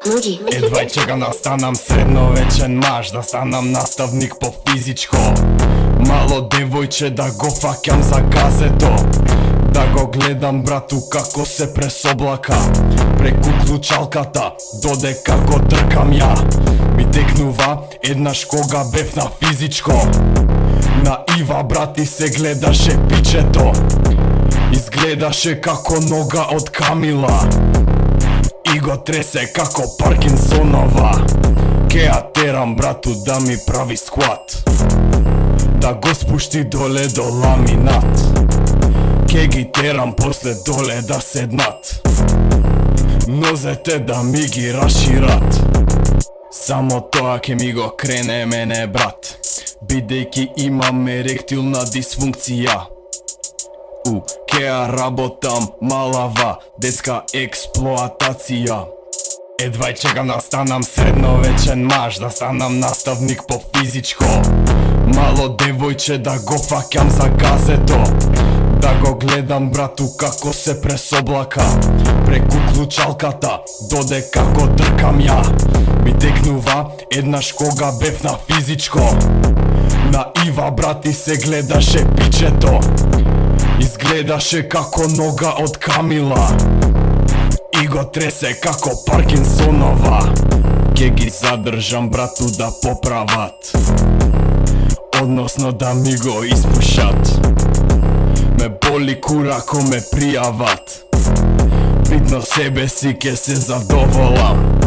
Nudi. Едва чекам да станам средновечен маж, да станам наставник по физичко. Мало девојче да го фаќам за газето, да го гледам брату како се пресоблака преку клучалката, додека го тркам ја. Ми текнува еднаш кога бев на физичко. На Ива брати се гледаше пичето, изгледаше како нога од Камила и го тресе како Паркинсонова. Ке ја терам брату да ми прави скват, да го спушти доле до ламинат. Ке ги терам после доле да седнат, нозете да ми ги рашират. Само тоа ке ми го крене мене брат, бидејќи имам еректилна дисфункција. Ке ја работам малава, детска експлоатација. Едва чекам да станам средновечен маж, да станам наставник по физичко. Мало девојче да го фаќам за газето, да го гледам брату како се пресоблака преку клучалката, додека го тркам ја. Ми текнува еднаш кога бев на физичко. На Ива брати се гледаше пичето, изгледаше како нога од Камила и го тресе како Паркинсонова. Ке ги задржам брату да поправат, односно да ми го испушат. Ме боли кура ко ме пријават, видно себе си ке се задоволам.